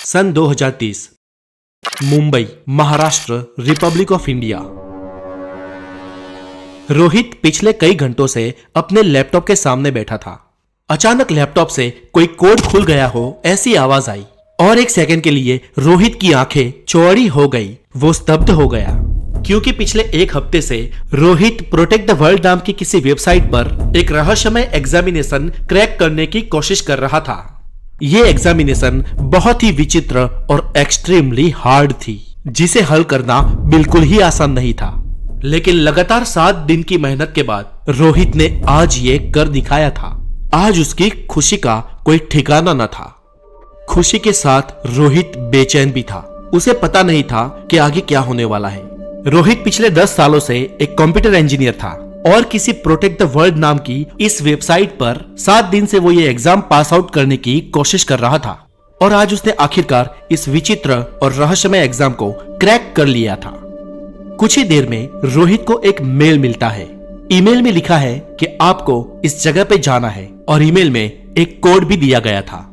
Sun 2030 Mumbai, Maharashtra, republic of India. Rohit पिछले कई घंटों से अपने लैपटॉप के सामने बैठा था। अचानक लैपटॉप से कोई कोड खुल गया हो ऐसी आवाज आई और एक सेकंड के लिए रोहित की आंखें चौड़ी हो गई। वो स्तब्ध हो गया क्योंकि पिछले एक हफ्ते से रोहित प्रोटेक्ट द वर्ल्ड नाम की किसी वेबसाइट पर एक रहस्यमय एग्जामिनेशन क्रैक करने की कोशिश कर रहा था। ये एग्जामिनेशन बहुत ही विचित्र और एक्सट्रीमली हार्ड थी, जिसे हल करना बिल्कुल ही आसान नहीं था। लेकिन लगातार 7 दिन की मेहनत के बाद रोहित ने आज ये कर दिखाया था। आज उसकी खुशी का कोई ठिकाना न था। खुशी के साथ रोहित बेचैन भी था। उसे पता नहीं था कि आगे क्या होने वाला है। रोहित पिछले 10 सालों से एक कंप्यूटर इंजीनियर था और किसी प्रोटेक्ट द वर्ल्ड नाम की इस वेबसाइट पर 7 दिन से वो ये एग्जाम पास आउट करने की कोशिश कर रहा था। और आज उसने आखिरकार इस विचित्र और रहस्यमय एग्जाम को क्रैक कर लिया था। कुछ ही देर में रोहित को एक मेल मिलता है। ईमेल में लिखा है कि आपको इस जगह पे जाना है और ईमेल में एक कोड भी दिया गया था।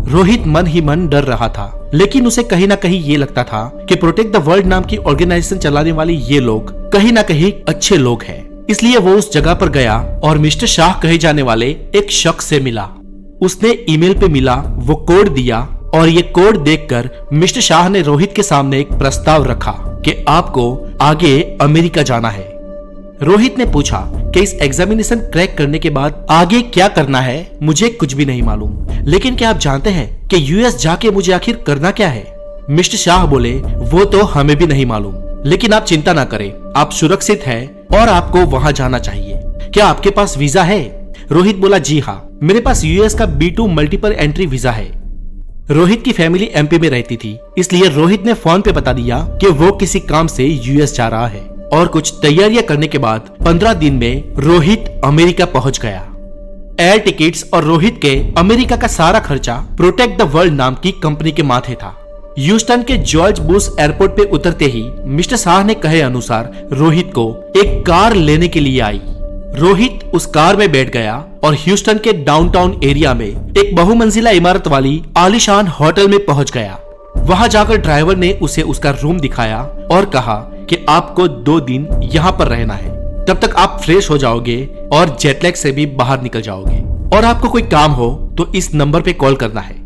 रोहित मन ही मन डर रहा था, लेकिन उसे कहीं ना कहीं ये लगता था कि प्रोटेक्ट द वर्ल्ड नाम की ऑर्गेनाइजेशन चलाने वाले ये लोग कहीं ना कहीं अच्छे लोग हैं। इसलिए वो उस जगह पर गया और मिस्टर शाह कहे जाने वाले एक शख्स से मिला। उसने ईमेल पे मिला वो कोड दिया और ये कोड देखकर मिस्टर शाह ने रोहित के सामने एक प्रस्ताव रखा कि आपको आगे अमेरिका जाना है। रोहित ने पूछा कि इस एग्जामिनेशन क्रैक करने के बाद आगे क्या करना है, मुझे कुछ भी नहीं मालूम, लेकिन क्या आप जानते हैं कि यूएस जाके मुझे आखिर करना क्या है? मिस्टर शाह बोले, वो तो हमें भी नहीं मालूम, लेकिन आप चिंता ना करें, आप सुरक्षित हैं और आपको वहां जाना चाहिए। क्या आपके पास वीजा है? रोहित बोला, जी हाँ, मेरे पास यूएस का B2 मल्टीपल एंट्री वीजा है। रोहित की फैमिली एमपी में रहती थी, इसलिए रोहित ने फोन पे बता दिया कि वो किसी काम से यूएस जा रहा है। और कुछ तैयारियां करने के बाद 15 दिन में रोहित अमेरिका पहुंच गया। एयर टिकट्स और रोहित के अमेरिका का सारा खर्चा प्रोटेक्ट द वर्ल्ड नाम की कंपनी के माथे था। ह्यूस्टन के जॉर्ज बुश एयरपोर्ट पे उतरते ही मिस्टर शाह ने कहे अनुसार रोहित को एक कार लेने के लिए आई। रोहित उस कार में बैठ गया और ह्यूस्टन के डाउनटाउन एरिया में एक बहुमंजिला इमारत वाली आलीशान होटल में पहुंच गया। वहां जाकर ड्राइवर ने उसे उसका रूम दिखाया और कहा कि आपको 2 दिन यहाँ पर रहना है। तब तक आप फ्रेश हो जाओगे और जेटलैग से भी बाहर निकल जाओगे, और आपको कोई काम हो तो इस नंबर पे कॉल करना है।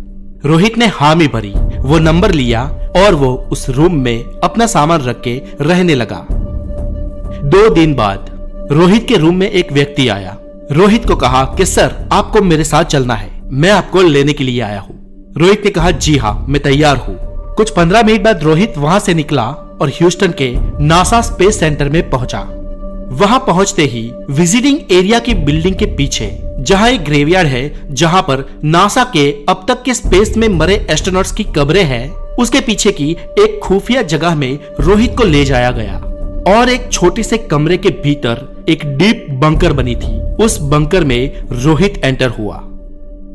रोहित ने हामी भरी, वो नंबर लिया और वो उस रूम में अपना सामान रख के रहने लगा। 2 दिन बाद रोहित के रूम में एक व्यक्ति आया। रोहित को कहा कि सर, आपको मेरे साथ चलना है, मैं आपको लेने के लिए आया हूँ। रोहित ने कहा, जी हाँ, मैं तैयार हूँ। कुछ 15 मिनट बाद रोहित वहां से निकला और ह्यूस्टन के नासा स्पेस सेंटर में पहुंचा। वहां पहुंचते ही विजिटिंग एरिया की बिल्डिंग के पीछे, जहां एक ग्रेवयार्ड है जहां पर नासा के अब तक के स्पेस में मरे एस्ट्रोनॉट्स की कब्रें हैं, उसके पीछे की एक खुफिया जगह में रोहित को ले जाया गया और एक छोटे से कमरे के भीतर एक डीप बंकर बनी थी। उस बंकर में रोहित एंटर हुआ।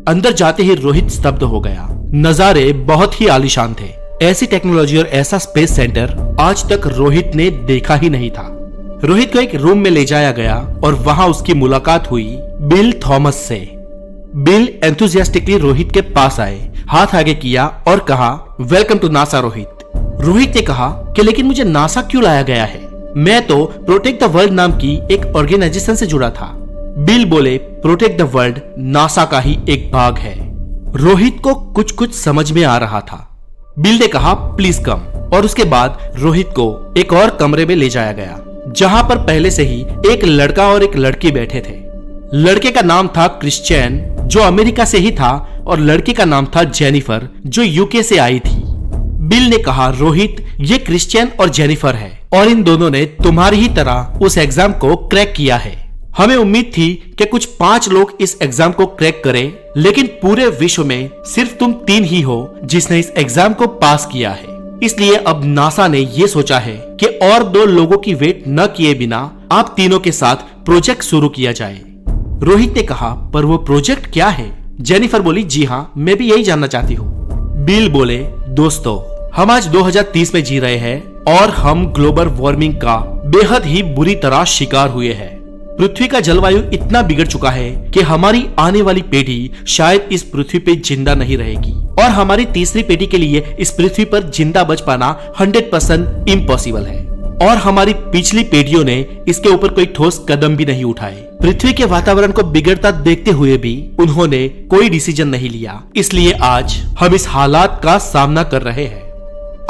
अंदर जाते ही रोहित स्तब्ध हो गया। नजारे बहुत ही आलीशान थे। ऐसी टेक्नोलॉजी और ऐसा स्पेस सेंटर आज तक रोहित ने देखा ही नहीं था। रोहित को एक रूम में ले जाया गया और वहां उसकी मुलाकात हुई बिल थॉमस से। बिल एंथुसियास्टिकली रोहित के पास आए, हाथ आगे किया और कहा, welcome to NASA Rohit. Rohit ने कहा कि लेकिन मुझे नासा क्यों लाया गया है? मैं तो प्रोटेक्ट द वर्ल्ड नाम की एक ऑर्गेनाइजेशन से जुड़ा था। बिल बोले, प्रोटेक्ट द वर्ल्ड नासा का ही एक भाग है। रोहित को कुछ कुछ समझ में आ रहा था। बिल ने कहा, प्लीज कम, और उसके बाद रोहित को एक और कमरे में ले जाया गया, जहां पर पहले से ही एक लड़का और एक लड़की बैठे थे। लड़के का नाम था क्रिश्चियन, जो अमेरिका से ही था, और लड़की का नाम था जेनिफर, जो यूके से आई थी। बिल ने कहा, रोहित, ये क्रिश्चियन और जेनिफर है और इन दोनों ने तुम्हारी ही तरह उस एग्जाम को क्रैक किया है। हमें उम्मीद थी कि कुछ 5 लोग इस एग्जाम को क्रैक करें, लेकिन पूरे विश्व में सिर्फ तुम 3 ही हो जिसने इस एग्जाम को पास किया है। इसलिए अब नासा ने ये सोचा है कि और 2 लोगों की वेट न किए बिना आप तीनों के साथ प्रोजेक्ट शुरू किया जाए। रोहित ने कहा, पर वो प्रोजेक्ट क्या है? जेनिफर बोली, जी हाँ, मैं भी यही जानना चाहती हूँ। बिल बोले, दोस्तों, हम आज 2030 में जी रहे हैं और हम ग्लोबल वार्मिंग का बेहद ही बुरी तरह शिकार हुए हैं। पृथ्वी का जलवायु इतना बिगड़ चुका है कि हमारी आने वाली पीढ़ी शायद इस पृथ्वी पे जिंदा नहीं रहेगी। और हमारी तीसरी पेटी के लिए इस पृथ्वी पर जिंदा बच पाना 100% इम्पॉसिबल है। और हमारी पिछली पीढ़ियों ने इसके ऊपर कोई ठोस कदम भी नहीं उठाए। पृथ्वी के वातावरण को बिगड़ता देखते हुए भी उन्होंने कोई डिसीजन नहीं लिया। इसलिए आज हम इस हालात का सामना कर रहे हैं।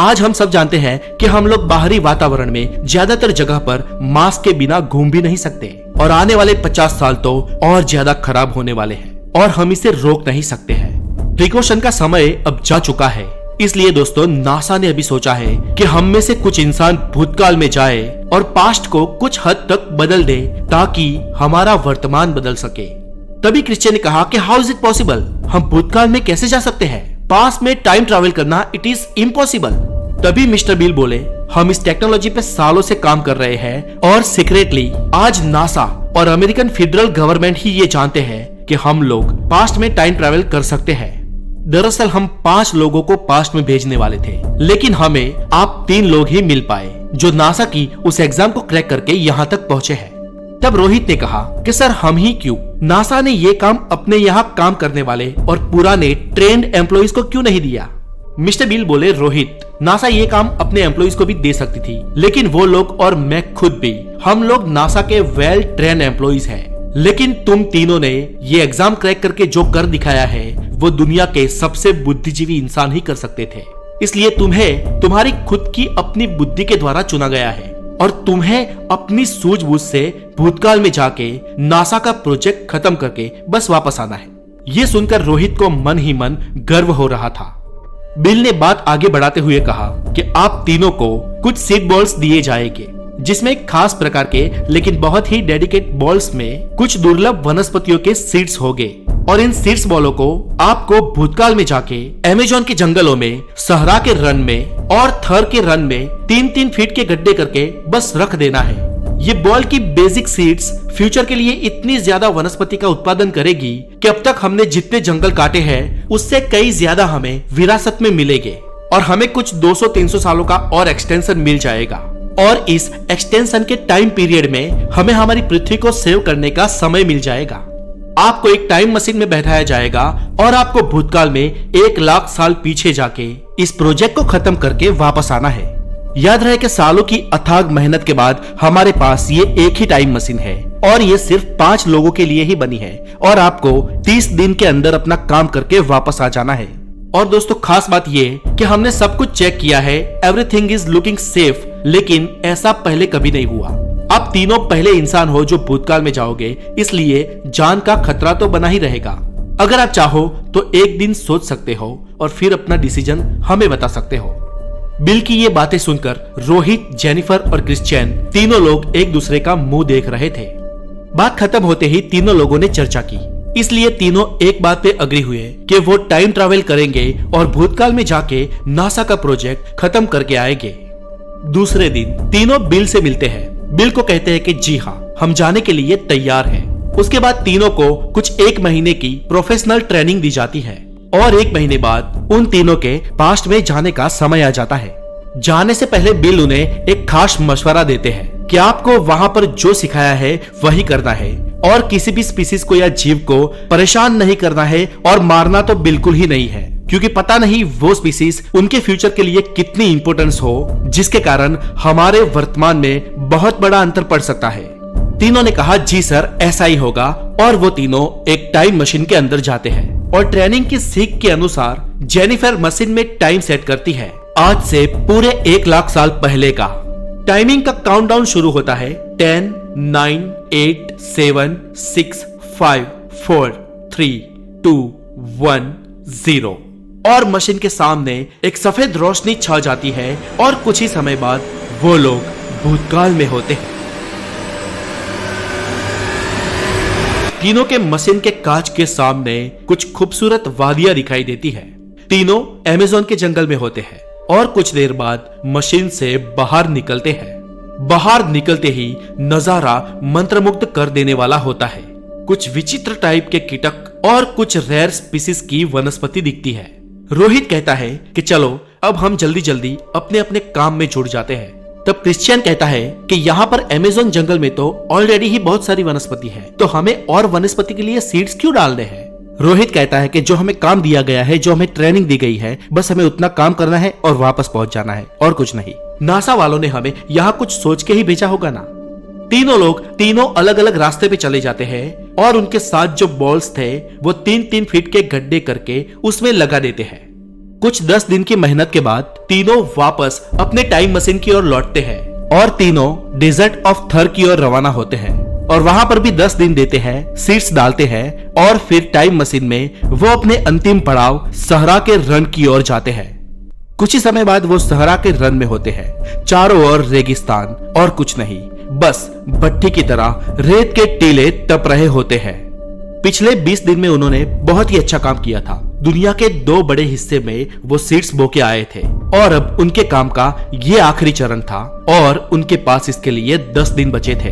आज हम सब जानते हैं कि हम लोग बाहरी वातावरण में ज्यादातर जगह पर मास्क के बिना घूम भी नहीं सकते और आने वाले 50 साल तो और ज्यादा खराब होने वाले हैं और हम इसे रोक नहीं सकते हैं। प्रिकॉशन का समय अब जा चुका है। इसलिए दोस्तों, नासा ने अभी सोचा है कि हम में से कुछ इंसान भूतकाल में जाए और पास्ट को कुछ हद तक बदल दे ताकि हमारा वर्तमान बदल सके। तभी क्रिश्चियन ने कहा कि हाउ इज इट पॉसिबल, हम भूतकाल में कैसे जा सकते हैं? पास्ट में टाइम ट्रैवल करना इट इज इम्पॉसिबल। तभी मिस्टर बील बोले, हम इस टेक्नोलॉजी पे सालों से काम कर रहे हैं और सीक्रेटली आज नासा और अमेरिकन फेडरल गवर्नमेंट ही ये जानते हैं कि हम लोग पास्ट में टाइम ट्रैवल कर सकते हैं। दरअसल हम 5 लोगों को पास्ट में भेजने वाले थे, लेकिन हमें आप 3 लोग ही मिल पाए जो नासा की उस एग्जाम को क्रैक करके यहाँ तक पहुँचे हैं। तब रोहित ने कहा कि सर हम ही क्यों? नासा ने ये काम अपने यहाँ काम करने वाले और पुराने ट्रेंड एम्प्लॉइज को क्यों नहीं दिया? मिस्टर बिल बोले, रोहित, नासा ये काम अपने एम्प्लॉइज को भी दे सकती थी, लेकिन वो लोग और मैं खुद भी, हम लोग नासा के वेल ट्रेन एम्प्लॉइज हैं। लेकिन तुम तीनों ने ये एग्जाम क्रैक करके जो कर दिखाया है वो दुनिया के सबसे बुद्धिजीवी इंसान ही कर सकते थे। इसलिए तुम्हें तुम्हारी खुद की अपनी बुद्धि के द्वारा चुना गया है और तुम्हें अपनी सूझबूझ से भूतकाल में जाके नासा का प्रोजेक्ट खत्म करके बस वापस आना है। ये सुनकर रोहित को मन ही मन गर्व हो रहा था। बिल ने बात आगे बढ़ाते हुए कहा कि आप तीनों को कुछ सीड बॉल्स दिए जाएंगे, जिसमें खास प्रकार के लेकिन बहुत ही डेडिकेट बॉल्स में कुछ दुर्लभ वनस्पतियों के सीड्स होंगे और इन सीड्स बॉलों को आपको भूतकाल में जाके अमेज़न के जंगलों में, सहरा के रन में और थर के रन में 3-3 फीट के गड्ढे करके बस रख देना है। ये बॉल की बेसिक सीड्स फ्यूचर के लिए इतनी ज्यादा वनस्पति का उत्पादन करेगी कि अब तक हमने जितने जंगल काटे हैं उससे कई ज्यादा हमें विरासत में मिलेंगे और हमें कुछ 200-300 सालों का और एक्सटेंशन मिल जाएगा। और इस एक्सटेंशन के टाइम पीरियड में हमें हमारी पृथ्वी को सेव करने का समय मिल जाएगा। आपको एक टाइम मशीन में बैठाया जाएगा और आपको भूतकाल में 1 लाख साल पीछे जाके इस प्रोजेक्ट को खत्म करके वापस आना है। याद रहे कि सालों की अथाग मेहनत के बाद हमारे पास ये एक ही टाइम मशीन है और ये सिर्फ 5 लोगों के लिए ही बनी है और आपको 30 दिन के अंदर अपना काम करके वापस आ जाना है। और दोस्तों, खास बात ये कि हमने सब कुछ चेक किया है, एवरीथिंग इज लुकिंग सेफ, लेकिन ऐसा पहले कभी नहीं हुआ। आप तीनों पहले इंसान हो जो भूतकाल में जाओगे, इसलिए जान का खतरा तो बना ही रहेगा। अगर आप चाहो तो एक दिन सोच सकते हो और फिर अपना डिसीजन हमें बता सकते हो। बिल की ये बातें सुनकर रोहित, जेनिफर और क्रिश्चियन तीनों लोग एक दूसरे का मुंह देख रहे थे। बात खत्म होते ही तीनों लोगों ने चर्चा की, इसलिए तीनों एक बात पे अग्री हुए कि वो टाइम ट्रैवल करेंगे और भूतकाल में जाके नासा का प्रोजेक्ट खत्म करके आएंगे। दूसरे दिन तीनों बिल से मिलते हैं। बिल को कहते हैं कि जी हाँ, हम जाने के लिए तैयार हैं। उसके बाद तीनों को कुछ 1 महीने की प्रोफेशनल ट्रेनिंग दी जाती है और 1 महीने बाद उन तीनों के पास्ट में जाने का समय आ जाता है। जाने से पहले बिल उन्हें एक खास मशवरा देते हैं कि आपको वहां पर जो सिखाया है वही करना है और किसी भी स्पीसीज को या जीव को परेशान नहीं करना है और मारना तो बिल्कुल ही नहीं है, क्योंकि पता नहीं वो स्पीसीज उनके फ्यूचर के लिए कितनी इंपॉर्टेंस हो, जिसके कारण हमारे वर्तमान में बहुत बड़ा अंतर पड़ सकता है। तीनों ने कहा जी सर, ऐसा ही होगा और वो तीनों एक टाइम मशीन के अंदर जाते हैं और ट्रेनिंग की सीख के अनुसार जेनिफर मशीन में टाइम सेट करती है। आज से पूरे 1 लाख साल पहले का टाइमिंग का काउंटडाउन शुरू होता है। 10, 9, 8, 7, 6, 5, 4, 3, 2, 1, 0 और मशीन के सामने एक सफेद रोशनी छा जाती है और कुछ ही समय बाद वो लोग भूतकाल में होते हैं। तीनों के मशीन के कांच के सामने कुछ खूबसूरत वादियां दिखाई देती है। तीनों अमेज़न के जंगल में होते हैं और कुछ देर बाद मशीन से बाहर निकलते हैं। बाहर निकलते ही नजारा मंत्रमुग्ध कर देने वाला होता है। कुछ विचित्र टाइप के कीटक और कुछ रेयर स्पीसीज की वनस्पति दिखती है। रोहित कहता है कि चलो अब हम जल्दी जल्दी अपने अपने काम में जुड़ जाते हैं। तब क्रिश्चियन कहता है कि यहाँ पर अमेज़न जंगल में तो ऑलरेडी ही बहुत सारी वनस्पति है, तो हमें और वनस्पति के लिए सीड्स क्यों डालने हैं? रोहित कहता है कि जो हमें काम दिया गया है, जो हमें ट्रेनिंग दी गई है, बस हमें उतना काम करना है और वापस पहुंच जाना है और कुछ नहीं। नासा वालों ने हमें यहाँ कुछ सोच के ही भेजा होगा ना। तीनों लोग तीनों अलग अलग रास्ते पे चले जाते हैं और उनके साथ जो बॉल्स थे वो 3-3 फीट के गड्ढे करके उसमें लगा देते हैं। कुछ 10 दिन की मेहनत के बाद तीनों वापस अपने टाइम मशीन की ओर लौटते हैं और तीनों डेजर्ट ऑफ थर की ओर रवाना होते हैं और वहां पर भी 10 दिन देते हैं, सीड्स डालते हैं और फिर टाइम मशीन में वो अपने अंतिम पड़ाव सहरा के रन की ओर जाते हैं। कुछ ही समय बाद वो सहरा के रन में होते हैं। चारों ओर रेगिस्तान और कुछ नहीं, बस भट्टी की तरह रेत के टीले तप रहे होते हैं। पिछले 20 दिन में उन्होंने बहुत ही अच्छा काम किया था। दुनिया के 2 बड़े हिस्से में वो सीड्स बोके आए थे और अब उनके काम का ये आखिरी चरण था और उनके पास इसके लिए 10 दिन बचे थे।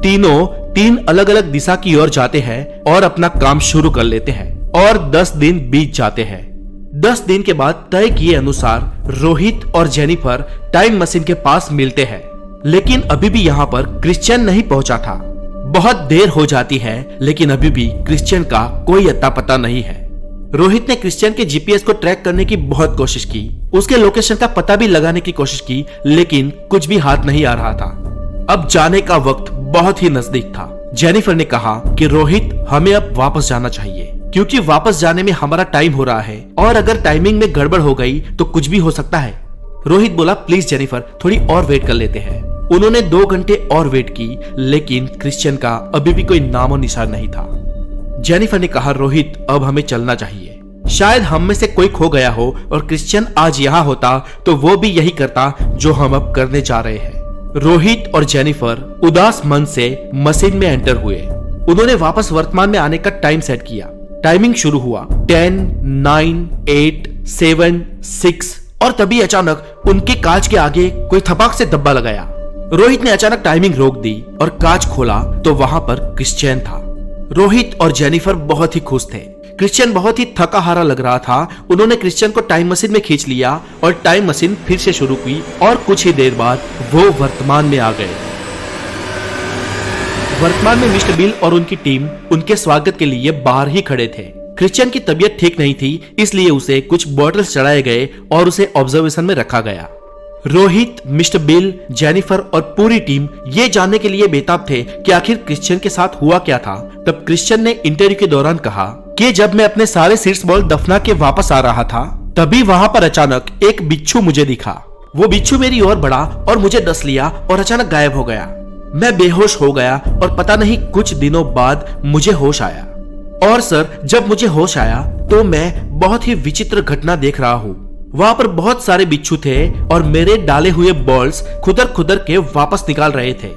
तीनों 3 अलग अलग दिशा की ओर जाते हैं और अपना काम शुरू कर लेते हैं और 10 दिन बीत जाते हैं। 10 दिन के बाद तय किए अनुसार रोहित और जेनिफर टाइम मशीन के पास मिलते हैं, लेकिन अभी भी यहाँ पर क्रिश्चियन नहीं पहुंचा था। बहुत देर हो जाती है लेकिन अभी भी क्रिश्चियन का कोई अता पता नहीं है। रोहित ने क्रिश्चियन के जीपीएस को ट्रैक करने की बहुत कोशिश की, उसके लोकेशन का पता भी लगाने की कोशिश की, लेकिन कुछ भी हाथ नहीं आ रहा था। अब जाने का वक्त बहुत ही नजदीक था। जेनिफर ने कहा कि रोहित हमें अब वापस जाना चाहिए क्योंकि वापस जाने में हमारा टाइम हो रहा है और अगर टाइमिंग में गड़बड़ हो गई तो कुछ भी हो सकता है। रोहित बोला प्लीज जेनिफर थोड़ी और वेट कर लेते हैं। उन्होंने 2 घंटे और वेट की लेकिन क्रिश्चियन का अभी भी कोई नामो निशान नहीं था। जेनिफर ने कहा रोहित अब हमें चलना चाहिए, शायद हम में से कोई खो गया हो और क्रिश्चियन आज यहाँ होता तो वो भी यही करता जो हम अब करने जा रहे हैं। रोहित और जेनिफर उदास मन से मशीन में एंटर हुए। उन्होंने वापस वर्तमान में आने का टाइम सेट किया। टाइमिंग शुरू हुआ 10, 9, 8, 7, 6 और तभी अचानक उनके कांच के आगे कोई थपाक से धब्बा लगाया। रोहित ने अचानक टाइमिंग रोक दी और कांच खोला तो वहां पर क्रिश्चियन था। रोहित और जेनिफर बहुत ही खुश थे। क्रिश्चियन बहुत ही थका हारा लग रहा था। उन्होंने क्रिश्चियन को टाइम मशीन में खींच लिया और टाइम मशीन फिर से शुरू की और कुछ ही देर बाद वो वर्तमान में आ गए। वर्तमान में मिस्टर बिल और उनकी टीम उनके स्वागत के लिए बाहर ही खड़े थे। क्रिश्चियन की तबीयत ठीक नहीं थी, इसलिए उसे कुछ बॉटल्स चढ़ाए गए और उसे ऑब्जर्वेशन में रखा गया। रोहित, मिस्टर बिल, जेनिफर और पूरी टीम ये जानने के लिए बेताब थे कि आखिर क्रिश्चियन के साथ हुआ क्या था। तब क्रिश्चियन ने इंटरव्यू के दौरान कहा कि जब मैं अपने सारे सीड्स बॉल दफना के वापस आ रहा था तभी वहां पर अचानक एक बिच्छू मुझे दिखा। वो बिच्छू मेरी ओर बढ़ा और मुझे डस लिया और अचानक गायब हो गया। मैं बेहोश हो गया और पता नहीं कुछ दिनों बाद मुझे होश आया। और सर जब मुझे होश आया तो मैं बहुत ही विचित्र घटना देख रहा हूँ। वहां पर बहुत सारे बिच्छू थे और मेरे डाले हुए बॉल्स खुदर खुदर के वापस निकाल रहे थे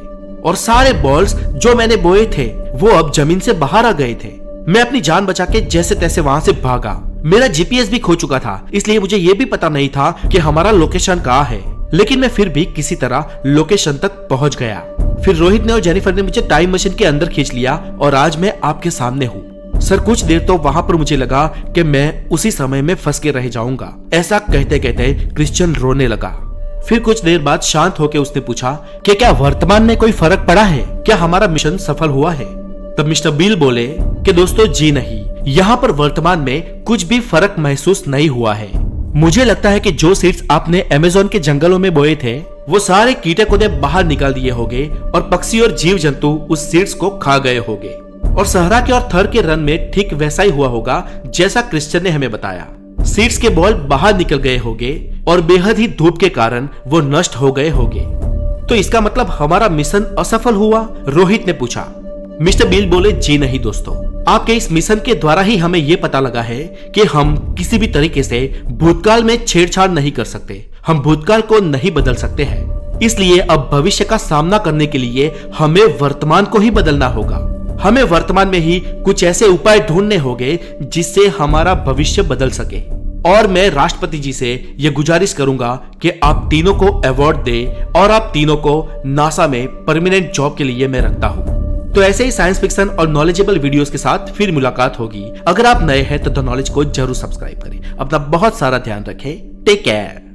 और सारे बॉल्स जो मैंने बोए थे वो अब जमीन से बाहर आ गए थे। मैं अपनी जान बचा के जैसे तैसे वहां से भागा। मेरा जीपीएस भी खो चुका था, इसलिए मुझे ये भी पता नहीं था कि हमारा लोकेशन कहाँ है, लेकिन मैं फिर भी किसी तरह लोकेशन तक पहुंच गया। फिर रोहित ने और जेनिफर ने मुझे टाइम मशीन के अंदर खींच लिया और आज मैं आपके सामने हूँ। सर कुछ देर तो वहां पर मुझे लगा कि मैं उसी समय में फंस के रह जाऊंगा। ऐसा कहते कहते क्रिश्चियन रोने लगा। फिर कुछ देर बाद शांत होकर उसने पूछा कि क्या वर्तमान में कोई फर्क पड़ा है, क्या हमारा मिशन सफल हुआ है। तब मिस्टर बिल बोले कि दोस्तों जी नहीं, यहाँ पर वर्तमान में कुछ भी फर्क महसूस नहीं हुआ है। मुझे लगता है कि जो सीड्स आपने अमेज़न के जंगलों में बोए थे वो सारे कीटे कूदे बाहर निकाल दिए होंगे और पक्षी और जीव जंतु उस सीड्स को खा गए होंगे और सहरा के और थर के रन में ठीक वैसा ही हुआ होगा जैसा क्रिश्चियन ने हमें बताया। सीड्स के बॉल बाहर निकल गए होंगे और बेहद ही धूप के कारण वो नष्ट हो गए होंगे। तो इसका मतलब हमारा मिशन असफल हुआ? रोहित ने पूछा। मिस्टर बिल बोले जी नहीं दोस्तों, आपके इस मिशन के द्वारा ही हमें ये पता लगा है कि हम किसी भी तरीके से भूतकाल में छेड़छाड़ नहीं कर सकते। हम भूतकाल को नहीं बदल सकते हैं, इसलिए अब भविष्य का सामना करने के लिए हमें वर्तमान को ही बदलना होगा। हमें वर्तमान में ही कुछ ऐसे उपाय ढूंढने होंगे जिससे हमारा भविष्य बदल सके। और मैं राष्ट्रपति जी से यह गुजारिश करूंगा कि आप तीनों को अवार्ड दे और आप तीनों को नासा में परमानेंट जॉब के लिए मैं रखता हूं। तो ऐसे ही साइंस फिक्शन और नॉलेजेबल वीडियोस के साथ फिर मुलाकात होगी। अगर आप नए हैं तो द नॉलेज को जरूर सब्सक्राइब करें। अपना बहुत सारा ध्यान रखें। Take care.